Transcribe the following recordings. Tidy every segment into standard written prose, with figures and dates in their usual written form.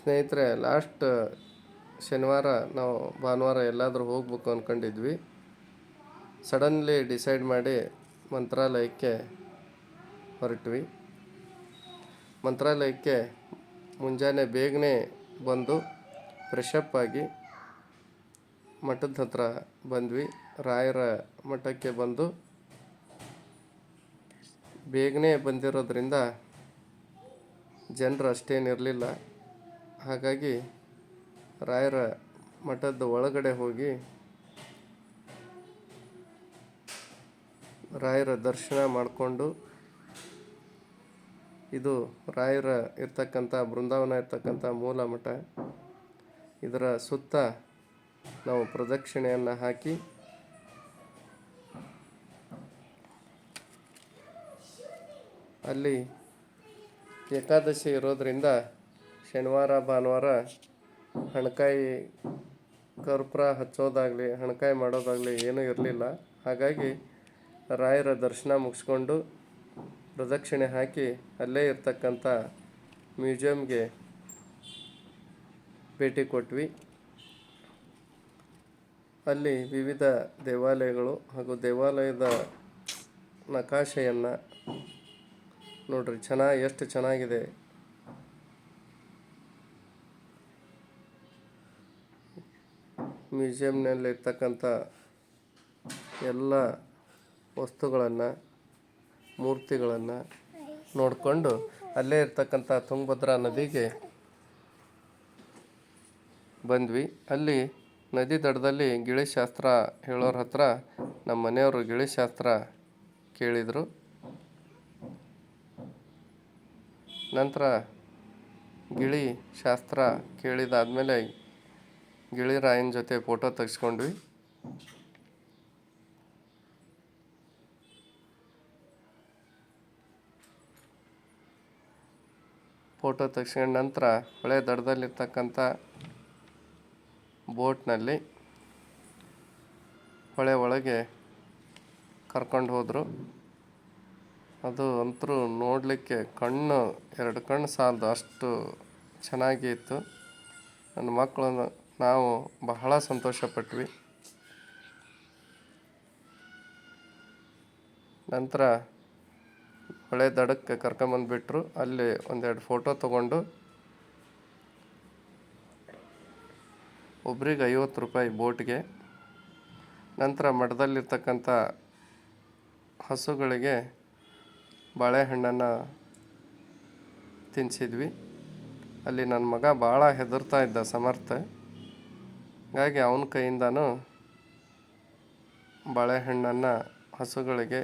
ಸ್ನೇಹಿತರೆ, ಲಾಸ್ಟ್ ಶನಿವಾರ ನಾವು ಭಾನುವಾರ ಎಲ್ಲಾದರೂ ಹೋಗ್ಬೇಕು ಅಂದ್ಕೊಂಡಿದ್ವಿ. ಸಡನ್ಲಿ ಡಿಸೈಡ್ ಮಾಡಿ ಮಂತ್ರಾಲಯಕ್ಕೆ ಹೊರಟ್ವಿ. ಮಂತ್ರಾಲಯಕ್ಕೆ ಮುಂಜಾನೆ ಬೇಗನೆ ಬಂದು ಫ್ರೆಶಪ್ ಆಗಿ ಮಠದ ಹತ್ರ ಬಂದ್ವಿ. ರಾಯರ ಮಠಕ್ಕೆ ಬಂದು ಬೇಗನೆ ಬಂದಿರೋದ್ರಿಂದ ಜನರು ಅಷ್ಟೇನಿರಲಿಲ್ಲ. ಹಾಗಾಗಿ ರಾಯರ ಮಠದ ಒಳಗಡೆ ಹೋಗಿ ರಾಯರ ದರ್ಶನ ಮಾಡಿಕೊಂಡು, ಇದು ರಾಯರ ಇರ್ತಕ್ಕಂಥ ಬೃಂದಾವನ ಇರ್ತಕ್ಕಂಥ ಮೂಲ ಮಠ. ಇದರ ಸುತ್ತ ನಾವು ಪ್ರದಕ್ಷಿಣೆಯನ್ನು ಹಾಕಿ ಅಲ್ಲಿ ಏಕಾದಶಿ ಇರೋದರಿಂದ ಶನಿವಾರ ಭಾನುವಾರ ಹಣಕಾಯಿ ಕರ್ಪೂರ ಹಚ್ಚೋದಾಗಲಿ ಹಣಕಾಯಿ ಮಾಡೋದಾಗಲಿ ಏನೂ ಇರಲಿಲ್ಲ. ಹಾಗಾಗಿ ರಾಯರ ದರ್ಶನ ಮುಗಿಸ್ಕೊಂಡು ಪ್ರದಕ್ಷಿಣೆ ಹಾಕಿ ಅಲ್ಲೇ ಇರ್ತಕ್ಕಂಥ ಮ್ಯೂಸಿಯಮ್ಗೆ ಭೇಟಿ ಕೊಟ್ವಿ. ಅಲ್ಲಿ ವಿವಿಧ ದೇವಾಲಯಗಳು ಹಾಗೂ ದೇವಾಲಯದ ನಕಾಶೆಯನ್ನು ನೋಡ್ರಿ, ಎಷ್ಟು ಚೆನ್ನಾಗಿದೆ. ಮ್ಯೂಸಿಯಮ್ನಲ್ಲಿರ್ತಕ್ಕಂಥ ಎಲ್ಲ ವಸ್ತುಗಳನ್ನು, ಮೂರ್ತಿಗಳನ್ನು ನೋಡಿಕೊಂಡು ಅಲ್ಲೇ ಇರ್ತಕ್ಕಂಥ ತುಂಗಭದ್ರಾ ನದಿಗೆ ಬಂದ್ವಿ. ಅಲ್ಲಿ ನದಿ ದಡದಲ್ಲಿ ಗಿಳಿಶಾಸ್ತ್ರ ಹೇಳೋರ ಹತ್ರ ನಮ್ಮ ಮನೆಯವರು ಗಿಳಿಶಾಸ್ತ್ರ ಕೇಳಿದರು. ನಂತರ ಗಿಳಿ ಶಾಸ್ತ್ರ ಕೇಳಿದಾದ್ಮೇಲೆ ಗಿಳಿರಾಯನ ಜೊತೆ ಫೋಟೋ ತೆಗೆಸ್ಕೊಂಡ್ವಿ. ಫೋಟೋ ತೆಗೆಸ್ಕೊಂಡ ನಂತರ ಹೊಳೆ ದಡದಲ್ಲಿರ್ತಕ್ಕಂಥ ಬೋಟ್ನಲ್ಲಿ ಹೊಳೆ ಒಳಗೆ ಕರ್ಕೊಂಡು ಹೋದರು. ಅದು ಅಂತೂ ನೋಡಲಿಕ್ಕೆ ಎರಡು ಕಣ್ಣು ಸಾಲದು, ಅಷ್ಟು ಚೆನ್ನಾಗಿ ಇತ್ತು. ನನ್ನ ಮಕ್ಕಳು ನಾವು ಬಹಳ ಸಂತೋಷಪಟ್ವಿ. ನಂತರ ಹೊಳೆ ದಡಕ್ಕೆ ಕರ್ಕೊಂಬಂದುಬಿಟ್ರು. ಅಲ್ಲಿ ಒಂದೆರಡು ಫೋಟೋ ತೊಗೊಂಡು ಒಬ್ರಿಗೆ 50 ರೂಪಾಯಿ ಬೋಟ್ಗೆ. ನಂತರ ಮಠದಲ್ಲಿರ್ತಕ್ಕಂಥ ಹಸುಗಳಿಗೆ ಬಾಳೆಹಣ್ಣನ್ನು ತಿನ್ನಿಸಿದ್ವಿ. ಅಲ್ಲಿ ನನ್ನ ಮಗ ಭಾಳ ಹೆದರ್ತಾ ಇದ್ದ, ಸಮರ್ಥ. ಹಾಗಾಗಿ ಅವನ ಕೈಯಿಂದನೂ ಬಾಳೆಹಣ್ಣನ್ನು ಹಸುಗಳಿಗೆ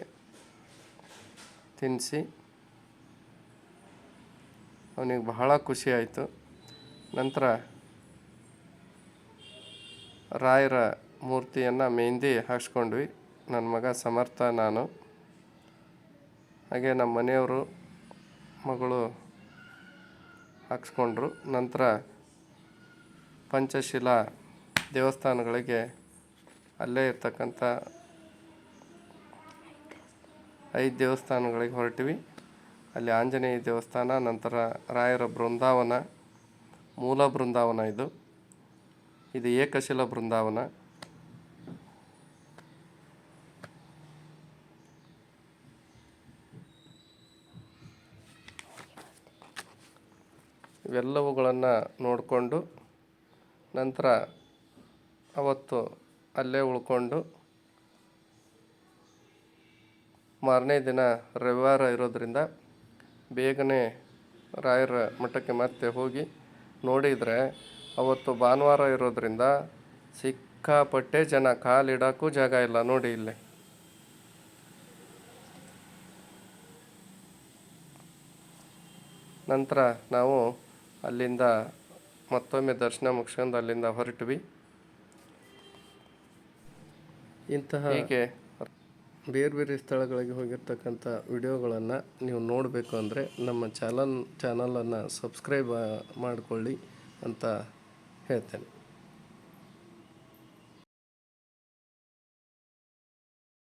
ತಿನ್ನಿಸಿ ಅವನಿಗೆ ಬಹಳ ಖುಷಿ ಆಯಿತು. ನಂತರ ರಾಯರ ಮೂರ್ತಿಯನ್ನು ಮೆಹಂದಿ ಹಾಕ್ಸ್ಕೊಂಡ್ವಿ, ನನ್ನ ಮಗ ಸಮರ್ಥ, ನಾನು. ಹಾಗೆ ನಮ್ಮ ಮನೆಯವರು ಮಗಳು ಹಾಕ್ಸ್ಕೊಂಡ್ರು. ನಂತರ ಪಂಚಶಿಲಾ ದೇವಸ್ಥಾನಗಳಿಗೆ ಅಲ್ಲೇ ಇರ್ತಕ್ಕಂಥ 5 ದೇವಸ್ಥಾನಗಳಿಗೆ ಹೊರಟಿವಿ. ಅಲ್ಲಿ ಆಂಜನೇಯ ದೇವಸ್ಥಾನ, ನಂತರ ರಾಯರ ಬೃಂದಾವನ, ಮೂಲ ಬೃಂದಾವನ ಇದು ಏಕಶಿಲಾ ಬೃಂದಾವನ. ಇವೆಲ್ಲವುಗಳನ್ನು ನೋಡಿಕೊಂಡು ನಂತರ ಅವತ್ತು ಅಲ್ಲೇ ಉಳ್ಕೊಂಡು ಮಾರನೇ ದಿನ ರವಿವಾರ ಇರೋದರಿಂದ ಬೇಗನೆ ರಾಯರ ಮಠಕ್ಕೆ ಮತ್ತೆ ಹೋಗಿ ನೋಡಿದರೆ ಅವತ್ತು ಭಾನುವಾರ ಇರೋದರಿಂದ ಸಿಕ್ಕಾಪಟ್ಟೆ ಜನ, ಕಾಲಿಡೋಕ್ಕೂ ಜಾಗ ಇಲ್ಲ ನೋಡಿ ಇಲ್ಲಿ. ನಂತರ ನಾವು ಅಲ್ಲಿಂದ ಮತ್ತೊಮ್ಮೆ ದರ್ಶನ ಮುಗಿಸ್ಕೊಂಡು ಅಲ್ಲಿಂದ ಹೊರಟ್ವಿ. ಹೀಗೆ ಬೇರೆ ಬೇರೆ ಸ್ಥಳಗಳಿಗೆ ಹೋಗಿರ್ತಕ್ಕಂಥ ವಿಡಿಯೋಗಳನ್ನು ನೀವು ನೋಡಬೇಕು ಅಂದರೆ ನಮ್ಮ ಚಾನಲನ್ನು ಸಬ್ಸ್ಕ್ರೈಬ್ ಮಾಡಿಕೊಳ್ಳಿ ಅಂತ ಹೇಳ್ತೇನೆ.